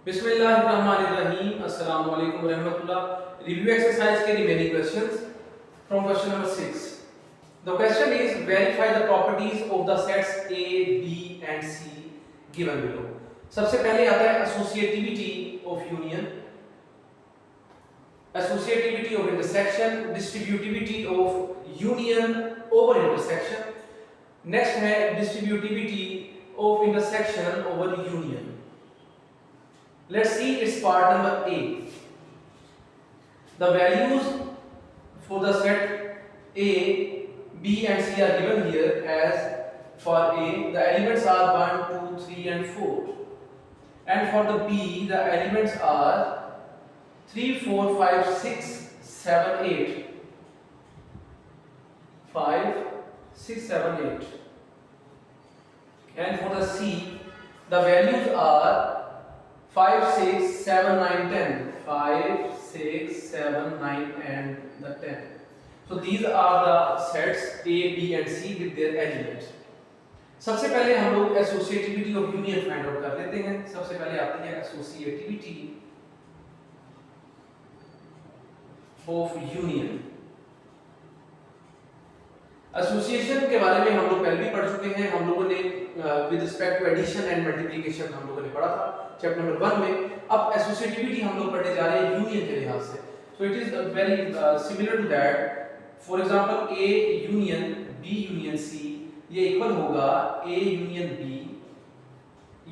बिस्मिल्लाहिर्रहमानिर्रहीम अस्सलाम वालेकुम रहमतुल्लाह। रिव्यू एक्सरसाइज के remaining questions from question number 6। The question is verify the properties of the sets A B and C given below. सबसे पहले आता है associativity of union, associativity of intersection, distributivity of union over intersection. Next है distributivity of intersection over union. Let's see its part number A. The values for the set A, B and C are given here as for A the elements are 1, 2, 3 and 4, and for the B the elements are 3, 4, 5, 6, 7, 8. 5, 6, 7, 8. And for the C the values are 5, 6, 7, 9, 10. 5, 6, 7, 9 and the 10. So these are the sets A, B and C with their elements. सबसे पहले हम लोग associativity of union find out कर लेते हैं। सबसे पहले आती है एसोसिएटिविटी ऑफ यूनियन। एसोसिएशन के बारे में हम लोग पहले भी पढ़ चुके हैं। हम लोगों ने with respect to addition and multiplication हम लोगों ने पढ़ा था चैप्टर नंबर 1 में। अब एसोसिएटिविटी हम लोग पढ़ने जा रहे हैं यूनियन के लिहाज से। So it is very similar to that. For example A union B union C ये इक्वल होगा A union B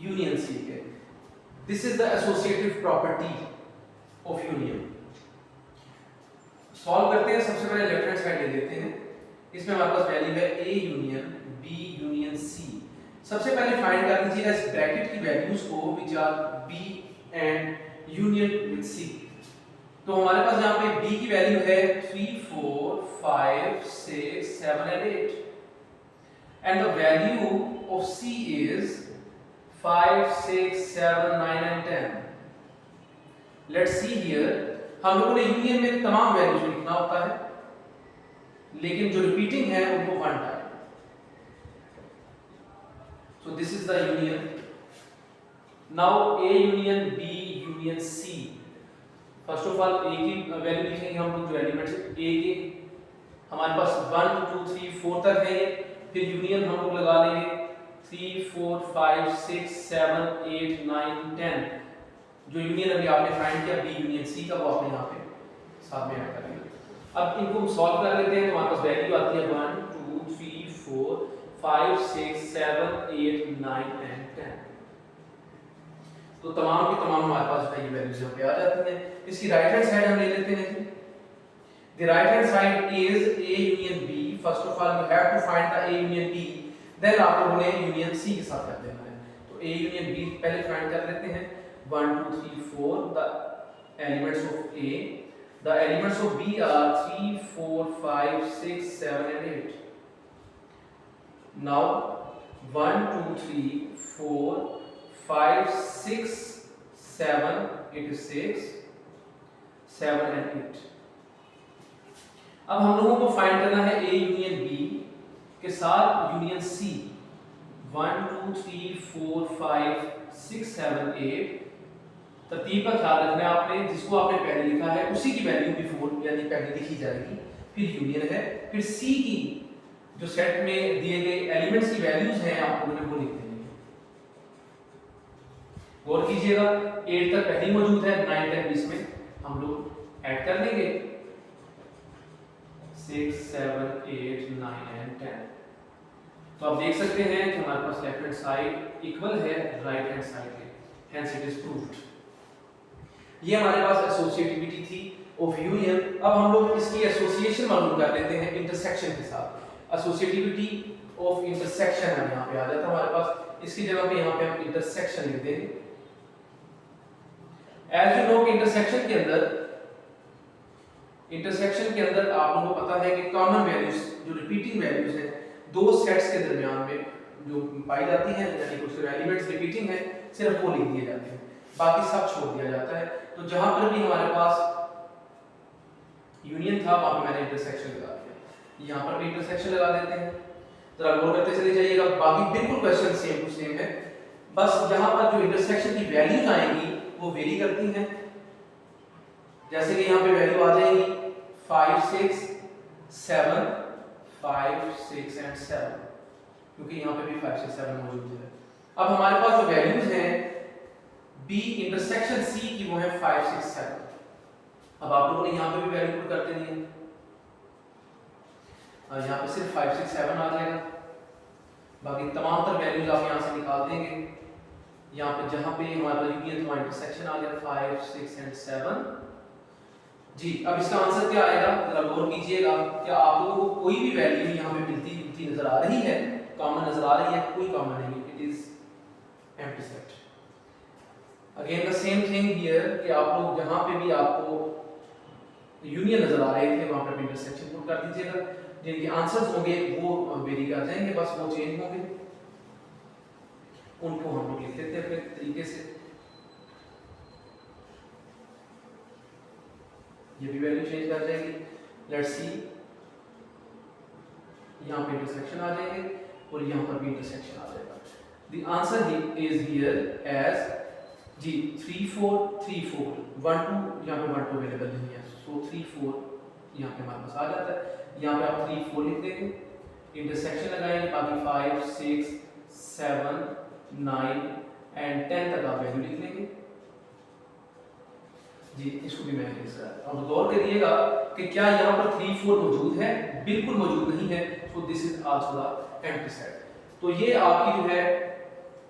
union C के। This is the associative property of union. Solve करते हैं। सबसे पहले लेफ्ट हैंड साइड ले लेते हैं। इसमें हमारे पास वैल्यू है ए यूनियन बी यूनियन सी। सबसे पहले फाइंड कर लीजिएगा इस ब्रैकेट की वैल्यूज को which are B and union with C. तो हमारे पास यहाँ पे बी की वैल्यू है 3, 4, 5, 6, 7 and 8 and the value of C is 5, 6, 7, 9 and 10. Let's see here। हम लोगों ने यूनियन में तमाम वैल्यूज को लिखना होता है लेकिन जो रिपीटिंग है उनको 1 time. So this is the union. Now A union B union C. First of all A की वैल्यू लिखेंगे हम लोग जो एलिमेंट्स A के हमारे पास 1, 2, 3, 4 तक है। फिर यूनियन हम लोग लगा लेंगे 3, 4, 5, 6, 7, 8, 9, 10। जो यूनियन अभी आपने फाइंड किया B यूनियन C का वो आपने यहाँ पे साथ में ऐड करेंगे। अब इनको हम सॉल्व कर लेते हैं तो हमारे पास वैल्यू आती है 1, 2, 3, 4, 5, 6, 7, 8, 9 and 10। तो तमाम की तमाम हमारे पास ये वैल्यूज यहाँ पे आ जाती हैं। इसकी राइट हैंड साइड हम ले लेते हैं। The right hand side is A union B। First of all you have to find the A union B, then आप लोगों ने यूनियन C के साथ कर देना है। तो A यूनियन B पहले फाइंड कर लेते हैं। 1, 2, 3, 4 the elements of A। The elements of B are 3, 4, 5, 6, 7 and 8. Now 1, 2, 3, 4, 5, 6, 7, it is 6, 7 and 8. अब हम लोगों को फाइंड करना है A यूनियन B के साथ यूनियन C। 1, 2, 3, 4, 5, 6, 7, 8। तरतीब का ख्याल रखना है आपने। जिसको आपने पहले लिखा है उसी की वैल्यू बिफोर यानी पहले लिखी जाएगी, फिर यूनियन है, फिर सी की जो सेट में दिए गए एलिमेंट्स की वैल्यूज हैं आप लोगों ने वो लिख देनी है। गौर कीजिएगा 8 तक पहले मौजूद है, 9, 10 इसमें हम लोग ऐड कर लेंगे 6, 7, 8, 9 and 10। तो आप देख सकते हैं कि हमारे पास लेफ्ट हैंड साइड इक्वल है राइट हैंड साइड के, हेंस इट इज प्रूव्ड। ये हमारे पास एसोसिएटिविटी थी ऑफ यूनियन। अब हम लोग इसकी एसोसिएशन मालूम कर लेते हैं इंटरसेक्शन के साथ। एसोसिएटिविटी ऑफ इंटरसेक्शन हम यहाँ पे आ जाता है हमारे पास। इसकी जगह पे यहाँ पे हम इंटरसेक्शन लिख देंगे। एज यू नो कि इंटरसेक्शन के अंदर आप लोगों को पता है कि कॉमन वैल्यूज जो रिपीटिंग वैल्यूज हैं दो सेट्स के दरमियान में जो पाई जाती हैं यानी कुछ एलिमेंट्स रिपीटिंग है सिर्फ वो लिख दिए जाते हैं, बाकी सब छोड़ दिया जाता है। तो जहां पर भी हमारे पास यूनियन था वहां पे मैंने इंटरसेक्शन लगा दिया। यहां पर भी इंटरसेक्शन लगा देते हैं। जरा गौर करते चले जाइएगा। बाकी बिल्कुल क्वेश्चन सेम टू सेम है, बस जहां पर जो इंटरसेक्शन की वैल्यूज आएंगी वो वेरी करती हैं। जैसे कि यहाँ पे वैल्यू आ जाएगी 5 6 7 5 6 एंड 7, क्योंकि यहाँ पे भी 5 6 7 मौजूद है। अब हमारे पास जो वैल्यूज हैं B इंटरसेक्शन C की वो है 5 6 7। अब आप लोगों ने यहाँ पे भी वैल्यू पुट कर देनी है, यहाँ पे सिर्फ 5 6 7 आ जाएगा, बाकी तमाम तर वैल्यूज आप यहाँ से निकाल देंगे। यहाँ पे जहाँ पे हमारा यूनियन तो इंटरसेक्शन आ गया 5 6 एंड 7 जी। अब इसका आंसर क्या आएगा, जरा गौर कीजिएगा, क्या आप लोगों को कोई भी वैल्यू यहाँ पे मिलती जुलती नजर आ रही है, कॉमन नजर आ रही है? कोई कॉमन नहीं, it is empty set. Again the same thing here कि आप लोग जहाँ पे भी आपको यूनियन नजर आ रहे थे वहाँ पे इंटरसेक्शन पुट कर दीजिएगा। जिनके आंसर्स होंगे वो वेरी कर जाएंगे, बस वो चेंज होंगे, उनको हम लोग लिख लेते हैं अपने तरीके से। ये भी वैल्यू चेंज कर जाएगी। लेट्स सी, यहाँ पे इंटरसेक्शन आ जाएंगे और यहाँ पर भी इंटरसेक्शन आ जाएगा। The answer is here as जी 3 4 3 4 1 2, यहाँ पे 1 2 अवेलेबल नहीं है, सो 3 4 यहाँ पे हमारे पास आ जाता है। यहाँ पे आप 3 4 लिख देंगे, इंटरसेक्शन लगाएंगे, बाकी 5 6 7 9 एंड 10 तक आप वैल्यू लिख लेंगे जी। इसको भी मैंने लिख दिया। अब गौर करिएगा कि क्या यहाँ पर 3 4 मौजूद है? बिल्कुल मौजूद नहीं है, सो this is also the empty set. तो ये आपकी जो है,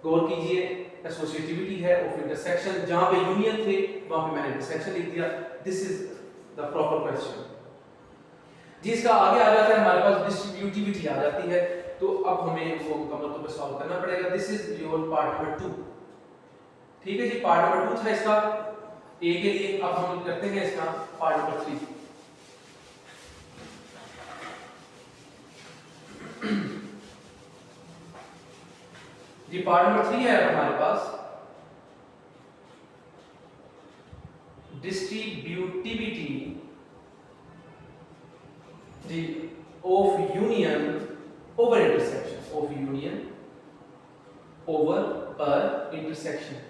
गौर कीजिए, एसोसिएटिविटी है ऑफ इंटरसेक्शन। जहां पे यूनियन थे वहां पे मैंने इंटरसेक्शन लिख दिया। This is the proper question जी। इसका आगे आ जाता है हमारे पास डिस्ट्रीब्यूटिविटी आ जाती है, तो अब हमें वो मुकम्मल तौर पे सॉल्व करना पड़ेगा। This is your part number 2, ठीक है जी। पार्ट नंबर 2 था इसका ए के लिए। अब हम करते हैं इसका पार्ट नंबर 3। जी पार्ट नंबर 3 है हमारे पास डिस्ट्रीब्यूटिविटी जी of union over intersection, of union over पर इंटरसेक्शन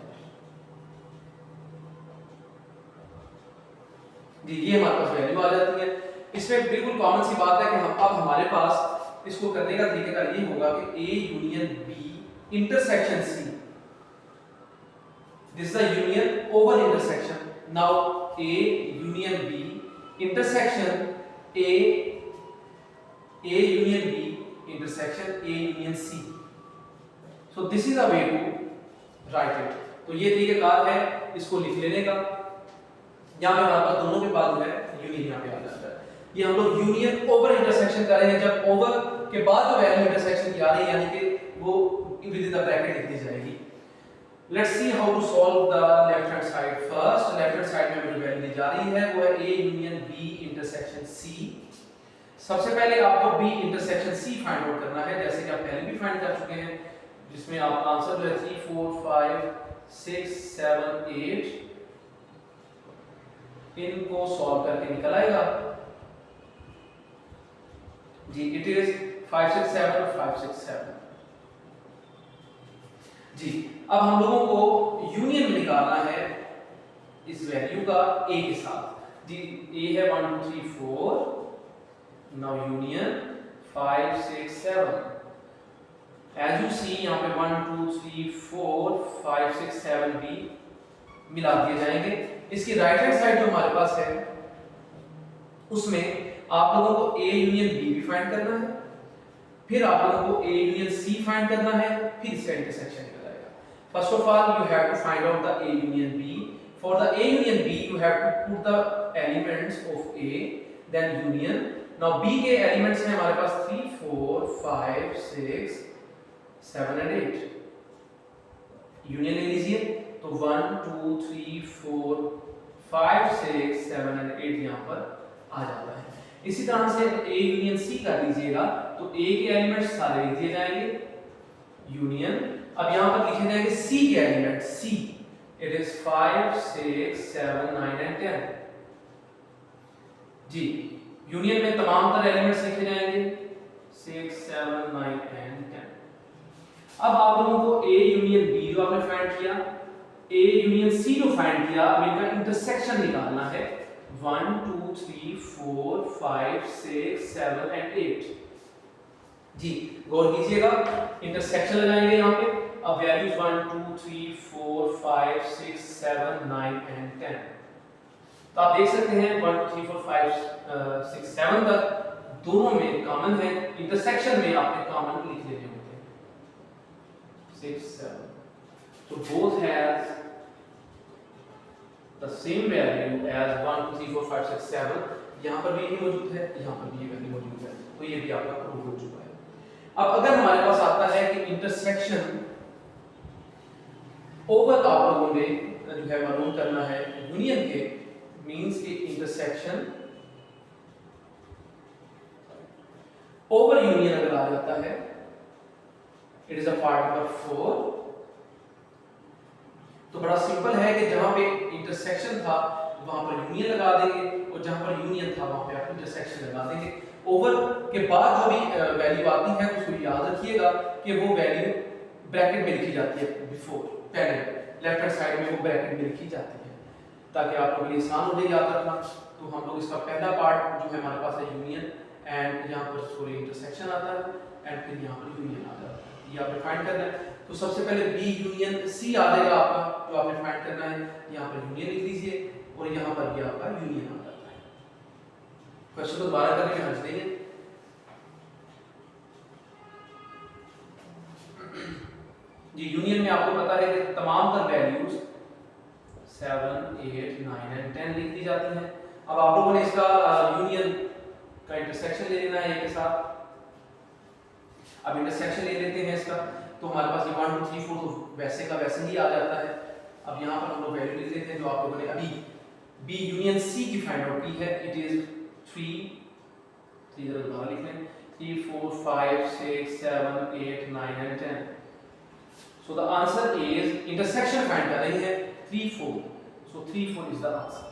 जी। ये हमारे पास वैल्यू आ जाती है। इसमें बिल्कुल कॉमन सी बात है कि हम अब हमारे पास इसको करने का तरीका ये होगा कि A union B intersection C, this is the union over intersection. Now A union B intersection A union B intersection A union C। So this is a way to write it. तो ये तरीकाकार है इसको लिख लेने का। यहाँ पे हमारे पास दोनों के बाद जो है यूनियन यहाँ पे आ जाता है। ये हम लोग यूनियन ओवर इंटरसेक्शन कर रहे हैं, जब ओवर के बाद जो वैल्यू इंटरसेक्शन की आ रही है यानी कि वो विद इन द ब्रैकेट लिख दी जाएगी। Let's see how to solve the left hand side first. Left hand side में जो वैल्यू दी जा रही है वो है A union B intersection C। सबसे पहले आपको B intersection C find out करना है, जैसे कि आप पहले भी फाइंड कर चुके हैं, जिसमें आपका आंसर जो है 3 4 5 6 7 8 इनको सॉल्व करके निकल आएगा जी। इट इज 5 6 7 5 6 7 जी। अब हम लोगों को यूनियन निकालना है इस वैल्यू का A के साथ जी। A है 1 2 3 4, now union 5 6 7। As you see यहाँ पे 1 2 3 4 5 6 7 भी मिला दिए जाएंगे। इसकी राइट हैंड साइड जो हमारे पास है उसमें आप लोगों को A यूनियन B भी फाइंड करना है, फिर आप लोगों को A यूनियन C फाइंड करना है, फिर इसका इंटरसेक्शन निकल आएगा। First of all you have to find out the A union B। For the A union B you have to put the elements of A then union। now B के elements हैं हमारे पास 3 4 5 6 7 and 8। Union ले लीजिए तो 1 2 3 4 5 6 7 and 8 यहाँ पर आ जाता है। इसी तरह से A यूनियन C कर लीजिएगा तो A के एलिमेंट्स सारे लिख दिए जाएंगे यूनियन। अब यहाँ पर लिखे जाएंगे C के element C, it is 5 6 7 9 and 10 जी। यूनियन में तमाम तरह एलिमेंट्स लिखे जाएंगे 6 7 9 and 10। अब आप लोगों को A यूनियन B जो आपने फाइंड किया ए यूनियन सी जो फाइंड किया, अब इनका इंटरसेक्शन निकालना है 1 2 3 4 5 6 7 एंड 8। जी गौर कीजिएगा, इंटरसेक्शन लगाएंगे यहाँ पे। अब वैल्यूज 1 2 3 4 5 6 7 9 एंड 10। तो आप देख सकते हैं 1 2 3 4 5 6 7 तक दोनों में कॉमन है, इंटरसेक्शन में आपने कॉमन लिख लेने होते हैं 6 7। So both has the same value as 1 2 3 4 5 6 7। यहाँ पर भी यही मौजूद है, यहाँ पर भी ये वैल्यू मौजूद है, तो ये भी आपका प्रूव हो चुका है। अब अगर हमारे पास आता है कि इंटरसेक्शन ओवर, आप लोगों ने जो है मालूम करना है यूनियन के, मींस कि इंटरसेक्शन ओवर यूनियन अगर आ जाता है, it is a part number 4। तो बड़ा सिंपल है कि जहां पे इंटरसेक्शन था वहां पर यूनियन लगा देंगे, और जहां पर यूनियन था वहां पे आप इंटरसेक्शन लगा देंगे। ओवर के बाद जो भी वैल्यू आती है उसको याद रखिएगा कि वो वैल्यू ब्रैकेट में लिखी जाती है, बिफोर पहले लेफ्ट हैंड साइड में वो ब्रैकेट में लिखी जाती है, ताकि आप लोगों के लिए आसान हो जाए याद रखना। तो हम लोग इसका पहला पार्ट जो है हमारे पास है यूनियन, एंड यहाँ पर सॉरी इंटरसेक्शन आता है, एंड फिर यहाँ पर यूनियन आता है, ये आपने फाइंड करना है। तो सबसे पहले बी यूनियन सी आ जाएगा आपका, जो आपने फाइंड करना है। यहाँ पर यूनियन लिख दीजिए, और यहाँ पर भी आपका यूनियन आ जाता है। क्वेश्चन को दोबारा करने में हर्ज नहीं है। जी यूनियन में आपको पता है कि तमाम तर वैल्यूज 7 8 9 एंड 10 लिख दी जाती हैं। अब आप लोगों ने इसका यूनियन का इंटरसेक्शन ले लेना है एक के साथ। अब इंटरसेक्शन ले लेते हैं इसका, तो हमारे पास ये 1 2 3 4 तो वैसे का वैसे ही आ जाता है। अब यहाँ पर हम लोग वैल्यू लिख देते हैं जो आप लोगों ने अभी बी यूनियन सी की फाइंड आउट की है। इट इज 3 जरा दोबारा लिख लें, 3 4 5 6 7 8 9 and 10। So the answer is, intersection find कर रही है 3 4, सो 3 4 इज द आंसर।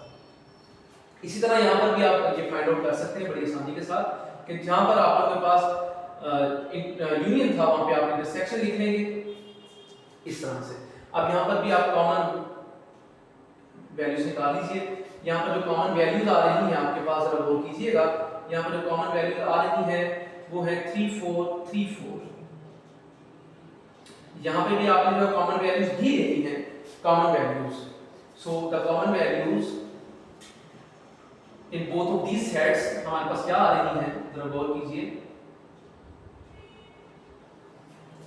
इसी तरह यहाँ पर भी आप ये फाइंड आउट कर सकते हैं बड़ी आसानी के साथ कि जहाँ पर आप लोगों के पास यूनियन था वहां पे आप इंटरसेक्शन लिख लेंगे इस तरह से। अब यहाँ पर भी आप कॉमन वैल्यूज निकाल लीजिए। यहाँ पर जो कॉमन वैल्यूज आ रही हैं आपके पास, जरा गौर कीजिएगा, यहाँ पर जो कॉमन वैल्यूज आ रही है वो है 3 4 3 4। यहाँ पे भी आपने जो कॉमन वैल्यूज भी लिखी हैं, common values, so the common values in both of these sets हमारे पास क्या आ रही हैं, जरा गौर कीजिए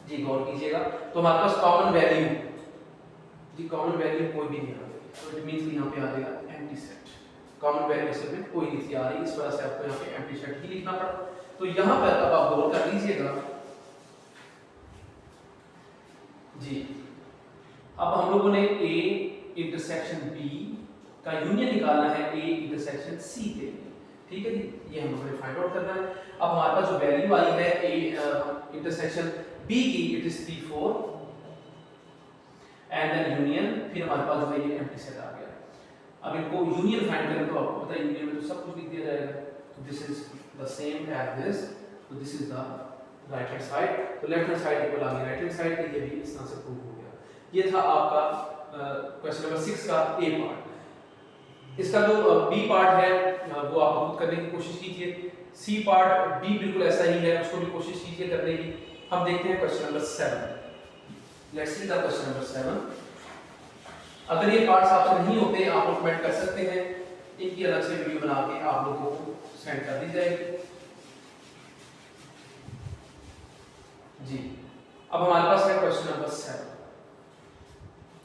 जी, गौर कीजिएगा। तो हमारे पास कॉमन वैल्यू जी, कॉमन वैल्यू कोई भी नहीं आ रही, तो इट मींस कि यहाँ पे आ जाएगा एम्प्टी सेट। कॉमन वैल्यू असल में कोई नहीं आ रही, इस वजह से आपको यहाँ पे एम्प्टी सेट ही लिखना पड़ा। तो यहाँ पर अब आप गौर कर लीजिएगा जी। अब हम लोगों ने ए इंटरसेक्शन बी का यूनियन निकालना है ए इंटरसेक्शन सी के लिए, ठीक है जी, ये हम लोगों ने फाइंड आउट करना है। अब हमारे पास जो वैल्यू आई है ए इंटरसेक्शन बी की, it is 3 4 and then union, फिर हमारे पास जो है ये एम्प्टी सेट आ गया। अब इनको यूनियन फाइंड करें तो आपको पता है यूनियन में तो सब कुछ लिख दिया जाएगा। तो this is the same as this, तो this is the right hand side, तो लेफ्ट हैंड साइड इक्वल आ गया राइट हैंड साइड के, ये भी इस तरह से प्रूव हो गया। ये था आपका क्वेश्चन नंबर 6 का ए पार्ट। इसका जो बी पार्ट है वो आप खुद करने की कोशिश कीजिए। सी पार्ट बी बिल्कुल ऐसा ही है, उसको भी कोशिश कीजिए करने की। हम देखते हैं question number 7। Let's see the question number 7। अगर ये पार्ट्स आपसे नहीं होते आप लोग कमेंट कर सकते हैं, इनकी अलग से वीडियो बना के आप लोगों को सेंड कर दी जाएगी जी। अब हमारे पास है क्वेश्चन नंबर 7।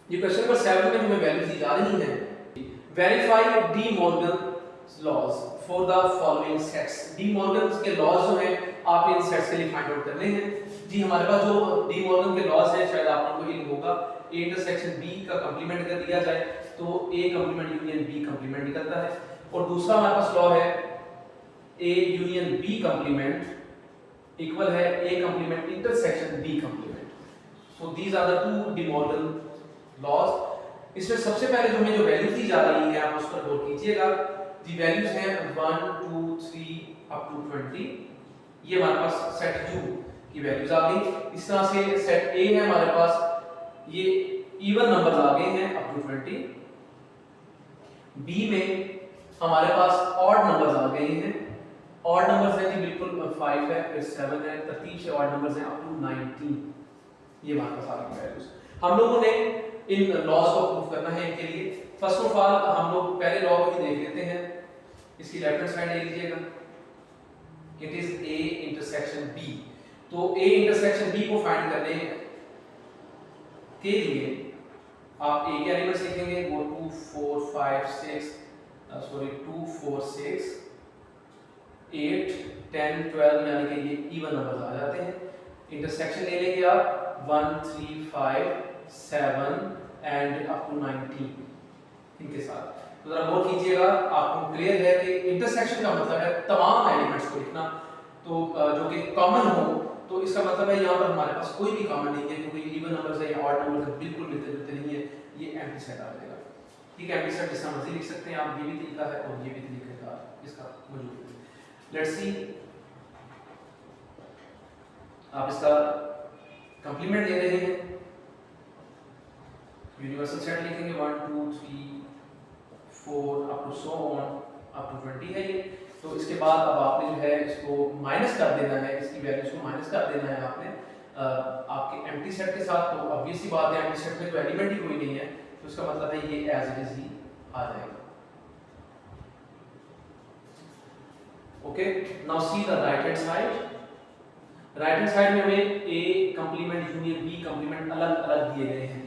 ये क्वेश्चन नंबर 7 में हमें वैल्यूज दी जा रही हैं। Verify De Morgan laws for the following sets. De Morgan के लॉज जो हैं आप इन सेट्स के लिए फाइंड आउट करने हैं जी। हमारे पास जो डी मॉर्गन के लॉज है शायद आप लोगों को इल्म होगा, ए इंटरसेक्शन बी का कंप्लीमेंट अगर दिया जाए तो A complement union B complement निकलता है। और दूसरा हमारे पास लॉ है ए यूनियन बी कंप्लीमेंट इक्वल है A complement intersection B complement. So these are the two De Morgan laws. इसमें सबसे पहले जो हमें जो वैल्यूज दी जा रही है आप उस पर गौर कीजिएगा। दी वैल्यूज हैं 1 2 3 अप टू 20। ये हमारे पास सेट यू की वैल्यूज आ गई। इस तरह से सेट ए है हमारे पास, ये इवन नंबर्स आ गए हैं अप टू 20। बी में हमारे पास ऑड नंबर्स आ गए हैं। ऑड नंबर्स हैं जी बिल्कुल 5 है, फिर 7 है, तरतीब से ऑड नंबर्स हैं अप टू 19। ये हमारे पास आ गए वैल्यूज। हम लोगों ने इन लॉज को प्रूव करना है इनके लिए। फर्स्ट ऑफ ऑल हम लोग पहले लॉ को ही देख लेते हैं। इसकी लेफ्ट हैंड साइड ले लीजिएगा, it is A intersection B. तो ए इंटरसेक्शन बी को फाइंड करने के लिए आप ए के एलिमेंट्स लिखेंगे, वो 2 4 5 6 2 4 6 8 10 12 यानी कि ये इवन नंबर्स आ जाते हैं। इंटरसेक्शन ले लेंगे आप 1 3 5 7 एंड अप टू 19 इनके साथ। तो जरा गौर कीजिएगा, आपको क्लियर है कि इंटरसेक्शन का मतलब है तमाम एलिमेंट्स को लिखना, तो जो कि कॉमन हो। तो इसका मतलब है यहाँ पर हमारे पास कोई भी कॉमन नहीं है, क्योंकि इवन नंबर्स है या ऑड नंबर्स है बिल्कुल मिलते जुलते नहीं है, ये एम्प्टी सेट आ जाएगा। ठीक है, एम्प्टी सेट जिसका मर्जी लिख सकते हैं आप, ये भी तरीका है और ये भी तरीका इसका मौजूद है। लेट्स सी, आप इसका कंप्लीमेंट ले रहे हैं, यूनिवर्सल सेट लिखेंगे 1 2 3 4 up to so on up to 20 है ये। तो इसके बाद अब आपने जो है इसको माइनस कर देना है, इसकी वैल्यूज को माइनस कर देना है आपने आपके एम्प्टी सेट के साथ। तो ऑब्वियस सी बात है, एम्प्टी सेट में तो एलिमेंट ही कोई नहीं है, तो इसका मतलब है ये एज इट इज ही आ जाएगा। Okay, now see the right hand side. Right hand side में हमें ए कंप्लीमेंट यूनियन बी कंप्लीमेंट अलग अलग दिए गए हैं।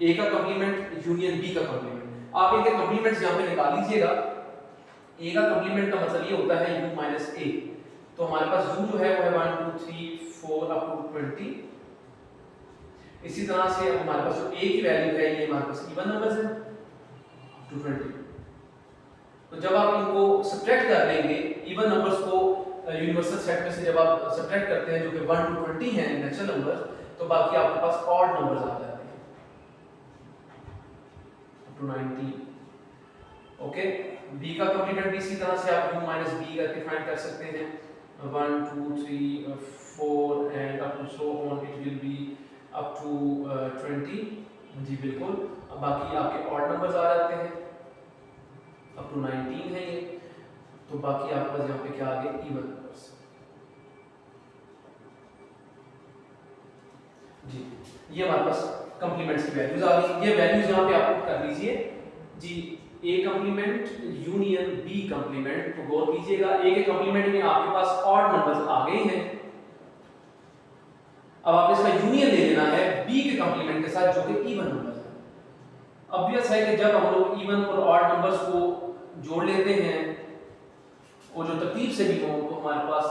ए का कंप्लीमेंट यूनियन बी का कंप्लीमेंट, आप इनके कंप्लीमेंट्स यहां पे निकाल लीजिएगा। ए का कंप्लीमेंट का मतलब ये होता है u माइनस ए। तो हमारे पास u जो है वो है 1 2 3 4 अप टू 20। इसी तरह से हमारे पास जो a की वैल्यू है ये हमारे पास इवन नंबर्स है टू 20। तो जब आप इनको सब्ट्रैक्ट कर लेंगे इवन नंबर्स को यूनिवर्सल सेट में से, जब आप सब्ट्रैक्ट करते हैं जो कि 1 टू 20 हैं नेचुरल नंबर्स, तो बाकी आपके पास ऑड नंबर्स आ जाते हैं टू 19। ओके, b का कंप्लीमेंट भी इसी तरह से आप u माइनस b करके फाइंड कर सकते हैं 1 2 3 4 and up to so on, it will be up to 20 जी बिल्कुल। अब बाकी आपके ऑड नंबर्स आ जाते हैं अप टू 19 है ये। तो बाकी आपके पास यहाँ पे क्या आ गए इवन नंबर्स जी। ये हमारे पास कंप्लीमेंट्स की वैल्यूज आ गई। ये वैल्यूज यहाँ पे आप पुट कर लीजिए जी। ए कंप्लीमेंट यूनियन बी कंप्लीमेंट, तो गौर कीजिएगा ए के कंप्लीमेंट में आपके पास ऑड नंबर्स आ गए हैं। अब आप इसका यूनियन ले लेना है बी के कंप्लीमेंट के साथ जो कि इवन नंबर्स है। ऑब्वियस है कि जब हम लोग इवन और ऑड नंबर्स को जोड़ लेते हैं और जो तरतीब से भी हो, तो हमारे पास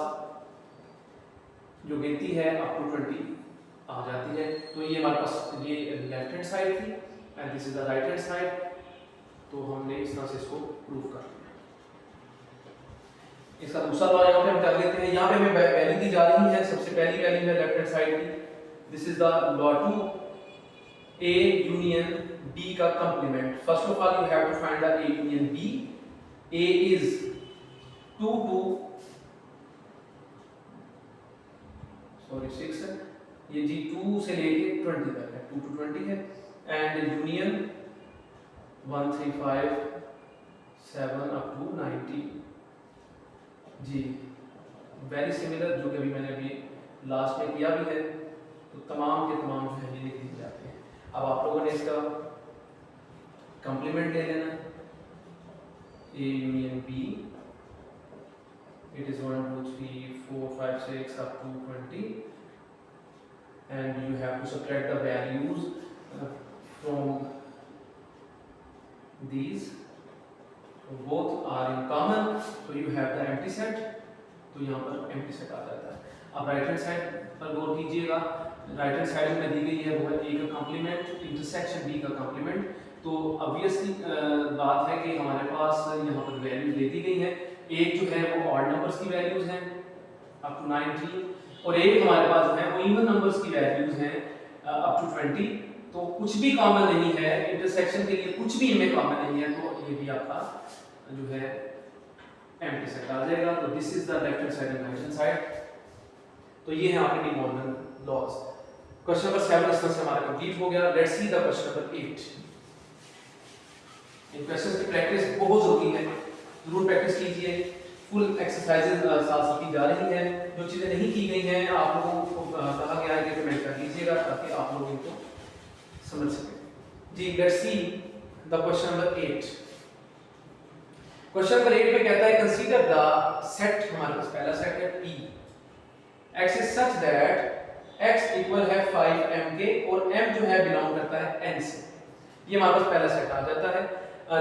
जो गिनती है अप टू 20 आ जाती है। तो ये हमारे पास ये लेफ्ट हैंड साइड थी and this is the right hand side. तो हमने इस तरह से इसको प्रूव कर लिया। इसका दूसरा लॉ यहाँ पे हम कर लेते हैं। यहाँ पे हमें वैल्यू दी जा रही है, सबसे पहली वैल्यू है लेफ्ट हैंड साइड की, this is the law 2 A union B का complement. First of all you have to find the A union B. A is 2 to 6 है, ये जी 2 से लेके 20 तक है, 2 to 20 है। एंड यूनियन 1 3 5 7 अप टू 90 जी। वेरी सिमिलर जो कि अभी मैंने अभी लास्ट में किया भी है। तो तमाम के तमाम जो है ये लिख दिए जाते हैं। अब आप लोगों ने इसका कंप्लीमेंट ले लेना है ए union b, it is 1 2 3 4 5 6 up to 20 and you have to subtract the values from these, so both are in common, so you have the empty set। तो यहाँ पर empty set आ जाता है। अब राइट हैंड साइड पर गौर कीजिएगा, right hand side में दी गई है वो है ए का कंप्लीमेंट इंटरसेक्शन बी का कंप्लीमेंट। तो ऑब्वियसली बात है कि हमारे पास यहाँ पर वैल्यूज दे दी गई है। एक जो है वो ऑड नंबर्स की वैल्यूज हैं अप टू 19 और एक हमारे पास जो है वो इवन नंबर्स की वैल्यूज हैं अप टू 20। तो कुछ भी कॉमन नहीं है इंटरसेक्शन के लिए, कुछ भी इनमें कॉमन नहीं है, तो ये भी आपका जो है एम्प्टी सेट आ जाएगा। तो this is the left hand side and right hand side. तो ये है आपके De Morgan laws. Question number 7 इस तरह से हमारा कंप्लीट हो गया। Let's see the question number 8। इन क्वेश्चंस की प्रैक्टिस बहुत जरूरी है, जरूर प्रैक्टिस कीजिए। फुल एक्सरसाइजेज साथ साथ की जा रही हैं। जो चीजें नहीं की गई हैं आप लोगों को कहा गया है कि पेमेंट कर लीजिएगा ताकि आप लोग इनको समझ सकें। जी let's see the question number 8। Question number 8 में कहता है कंसीडर द सेट, हमारे पास पहला सेट है P x is such that x equal है 5m के और m जो है बिलोंग करता है n से। ये हमारे पास पहला सेट आ जाता है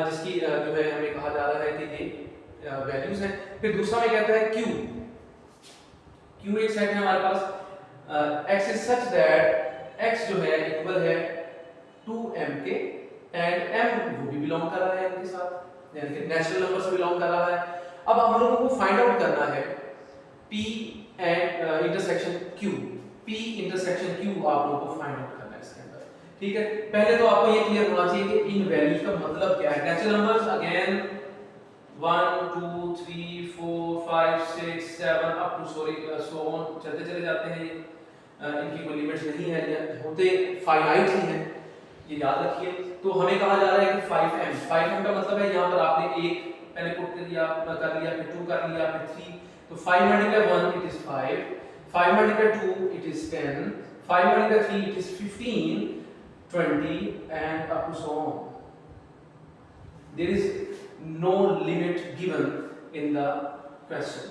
जिसकी जो है हमें कहा जा रहा है कि ये वैल्यूज हैं। फिर दूसरा में कहता है q एक सेट है हमारे पास x is such that x जो है इक्वल है 2m के एंड m वो भी बिलोंग कर रहा है m के साथ, यानी कि नेचुरल नंबर से बिलोंग कर रहा है। अब हम लोगों को फाइंड आउट करना है p and intersection q, p intersection q आप लोगों को फाइंड आउट करना है इसके अंदर। ठीक है, पहले तो आपको ये क्लियर होना चाहिए कि इन वैल्यूज का मतलब क्या है। Natural numbers again 1 2 3 4 5 6 7 up to so on चलते चले जाते हैं। इनकी कोई लिमिट्स नहीं है, ये होते फाइनाइट ही हैं, ये याद रखिए। तो हमें कहा जा रहा है कि 5m का मतलब है यहाँ पर आपने एक पहले पुट कर लिया, फिर 2 कर लिया, फिर 3। तो 5 multiply 1 it is 5, 5 multiply 2 it is 10, 5 multiply 3 it is 15, 20 and up to so on. There is no limit given in the question.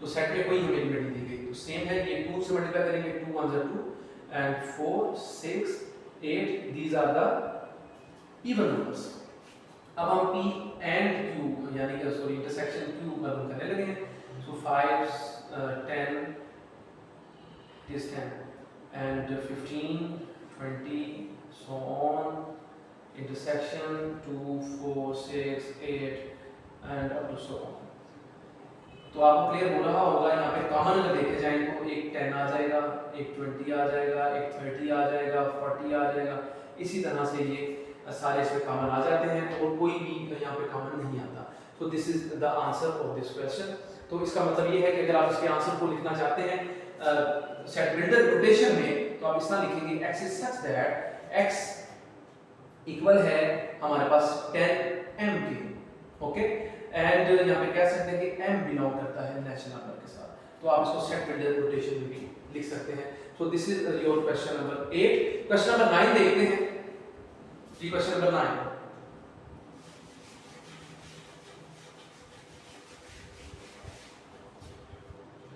तो सेट में कोई हमें लिमिट नहीं दी गई। तो सेम है, ये 2 से मल्टीप्लाई करेंगे, 2 1 2 and 4 6 8 these are the even numbers। अब हम p and q यानी कि सॉरी इंटरसेक्शन q का हम करने लगे हैं। So 5 10 it is 10 and 15 20 so on, intersection 2 4 6 8 and up to so on। तो आपको क्लियर हो रहा होगा। यहाँ पे कॉमन अगर देखे जाए तो एक 10 आ जाएगा, एक 20 आ जाएगा, एक 30 आ जाएगा, 40 आ जाएगा। इसी तरह से ये सारे इसमें कॉमन आ जाते हैं और कोई भी यहाँ पे कॉमन नहीं आता। तो this is the answer of this question. तो इसका मतलब ये है कि अगर आप इसके आंसर को लिखना चाहते हैं सेट बिल्डर नोटेशन में तो आप इस तरह लिखेंगे x is such that x equal है हमारे पास 10m के, ओके। एंड यहाँ पे कह सकते हैं कि m बिलोंग करता है नेचुरल नंबर के साथ, तो आप इसको सेट बिल्डर नोटेशन में भी लिख सकते हैं। सो this is your question number 8। Question number 9 देखते हैं जी। क्वेश्चन नंबर 9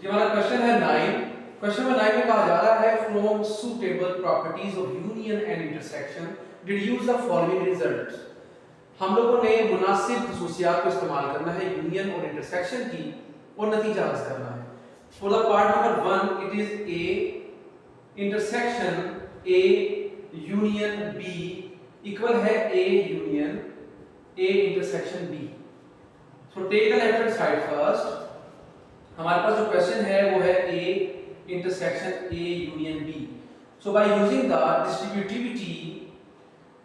जी हमारा क्वेश्चन है 9। क्वेश्चन नंबर 9 में कहा जा रहा है from suitable properties of union and intersection deduce the following results. हम लोगों ने मुनासिब खसूसियात को इस्तेमाल करना है यूनियन और इंटरसेक्शन की और नतीजा हासिल करना है। For the part number 1 it is A intersection A union B equal है ए union A intersection B. So take the left hand side first. हमारे पास जो क्वेश्चन है वो है A intersection A union B. So by using the distributivity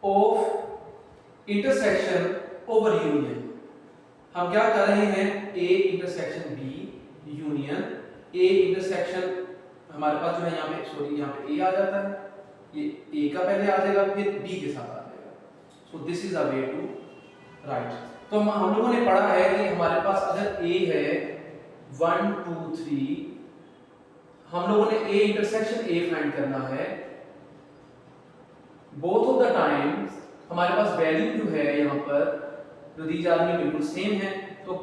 of intersection over union हम क्या कर रहे हैं, A intersection B union A intersection हमारे पास जो है यहाँ पे सॉरी यहाँ पे ए आ जाता है, ये ए का पहले आ जाएगा फिर बी के साथ आ जाएगा। So this is a way to write. तो हम लोगों ने पढ़ा है कि हमारे पास अगर ए है 1 2 3, हम लोगों ने ए इंटरसेक्शन ए फाइंड करना है। बोथ ऑफ द टाइम्स हमारे पास वैल्यू जो है यहाँ पर जो दी जा रही है बिल्कुल सेम है। तो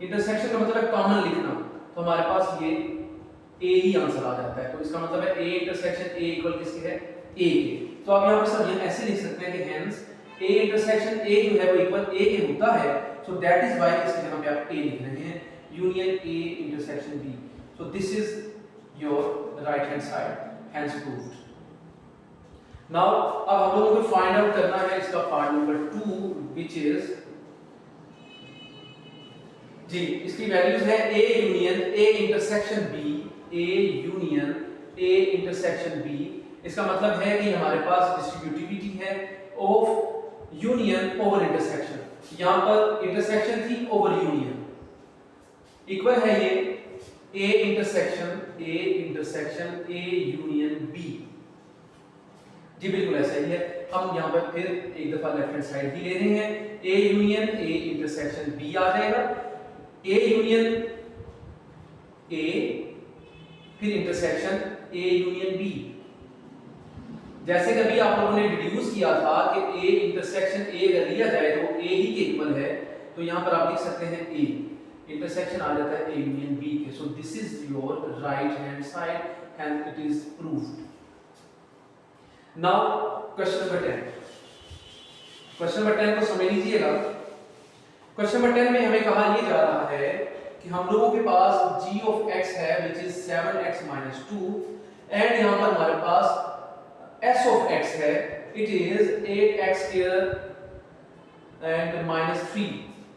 इंटरसेक्शन का मतलब है कॉमन लिखना, तो हमारे पास ये ए ही आंसर आ जाता है। तो इसका मतलब है ए इंटरसेक्शन ए इक्वल किसके है, ए के। तो आप यहाँ पर सब ये ऐसे लिख सकते हैं कि हेंस ए इंटरसेक्शन ए जो है वो इक्वल ए के होता है। सो दैट इज व्हाई इसके यहाँ पे आप ए लिख रहे हैं union A intersection B. So this is your right hand side, hence proved. Now अब हम लोगों को फाइंड आउट करना है इसका पार्ट नंबर 2 व्हिच इज जी इसकी वैल्यूज है a union a intersection b, a union a intersection b। इसका मतलब है कि हमारे पास डिस्ट्रीब्यूटिविटी है ऑफ यूनियन ओवर इंटरसेक्शन। यहां पर इंटरसेक्शन थी ओवर यूनियन, इक्वल है ये a intersection a union b। जी बिल्कुल ऐसा ही है। हम यहाँ पर फिर एक दफा लेफ्ट हैंड साइड ही ले रहे हैं, A union A intersection B आ जाएगा, ए यूनियन ए फिर इंटरसेक्शन ए यूनियन बी। जैसे कि अभी आप लोगों ने डिड्यूस किया था कि ए इंटरसेक्शन ए अगर लिया जाए तो ए ही के इक्वल है, तो यहाँ पर आप लिख सकते हैं ए इंटरसेक्शन आ जाता है ए यूनियन बी के। सो this is your right hand side and it is proved. Now question number 10, question number 10 को समझ लीजिएगा। क्वेश्चन नंबर 10 में हमें कहा यह जा रहा है कि हम लोगों के पास g ऑफ x है which is 7x - 2 एंड यहाँ पर हमारे पास s of x है it is 8x square and -3।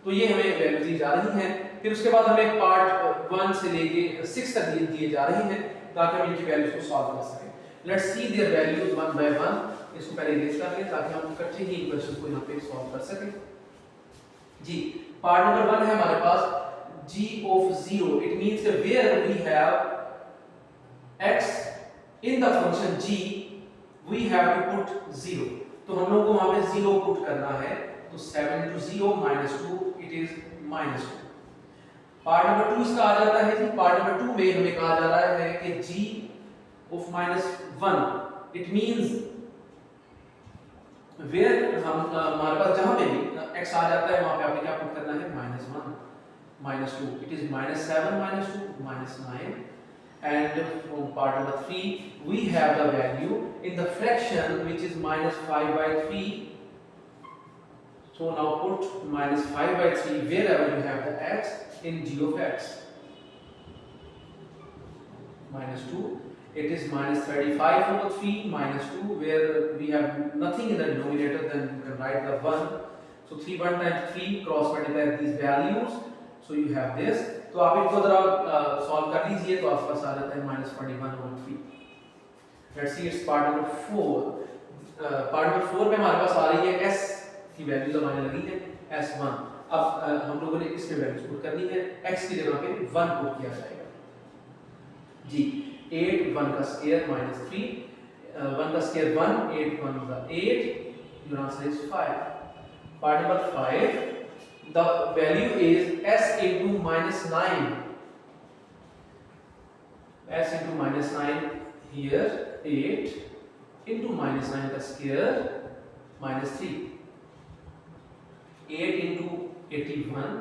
तो ये हमें वैल्यू दी जा रही हैं। फिर उसके बाद हमें पार्ट 1 से लेके 6 तक दिए जा रहे हैं ताकि हम इनकी वैल्यूज को सॉल्व कर सकें। Let's see there values one by one. इसको पहले इरेज कर लें ताकि हम इकट्ठे ही क्वेश्चन को यहाँ पे सॉल्व कर सकें। जी पार्ट नंबर 1 है हमारे पास g of 0, it means that where we have x in the function g we have to put 0। तो हम लोग को वहां पे 0 पुट करना है, तो 7 into 0 - 2 it is -2। Part number 2 इसका आ जाता है जी। पार्ट नंबर 2 में हमें कहा जा रहा है कि g of -1 it means where हम हमारे पास जहां पे भी x आ जाता है वहां पे आपने क्या पुट करना है -1 -2 it is -7 -2 -9। and from part number 3 we have the value in the fraction which is -5/3। so now put -5/3 wherever you have the x in g of x -2 it is -35/3 -2 where we have nothing in the denominator, then you can write the 1। so 3 1 times 3 cross multiply these values, so you have this। तो आप इनको जरा solve कर लीजिए तो आपके पास आ जाता है -41/3। Let's see it's part number 4। Part number 4 में हमारे पास आ रही है s की वैल्यूज हमारे लगी है s1। अब हम लोगों ने इसमें वैल्यूज पुट करनी है, x की जगह पे 1 पुट किया जाएगा जी। 8 1 का स्क्वायर -3 1 का स्क्वायर 1 8 1 का 8 your answer is 5। Part number 5 the value is s into -9 s into -9 here 8 into -9 का स्क्वायर -3 8 into 81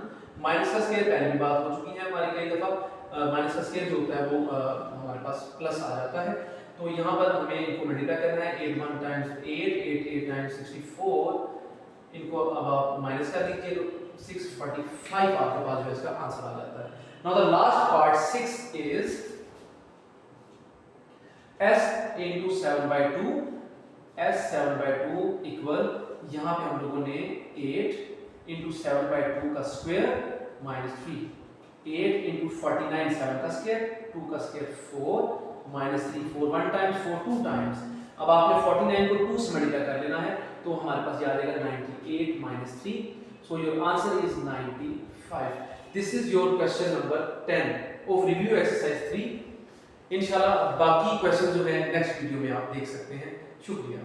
माइनस का स्क्वायर पहले भी बात हो चुकी है हमारी कई दफा। माइनस का स्क्वायर जो होता है वो हमारे पास प्लस आ जाता है, तो यहाँ पर हमें इनको मल्टीप्लाई करना है। 8 1 times 8 8 8 9 64 इनको अब आप माइनस कर लीजिए तो 645 आपके पास जो इसका आंसर आ जाता है। Now the last part 6 is s into 7/2 s 7/2 equal यहाँ पे हम लोगों ने 8 into 7/2 का स्क्वायर -3 8 into 49 7 का स्क्वायर 2 का स्क्वायर 4 -3 4 1 times 4 2 times। अब आपने 49 को 2 से मल्टीप्लाई कर लेना है तो हमारे पास ये आ जाएगा 98 - 3। So your answer is 95। This is your question number 10 of review exercise 3। इंशाल्लाह बाकी क्वेश्चन जो है नेक्स्ट वीडियो में आप देख सकते हैं। शुक्रिया।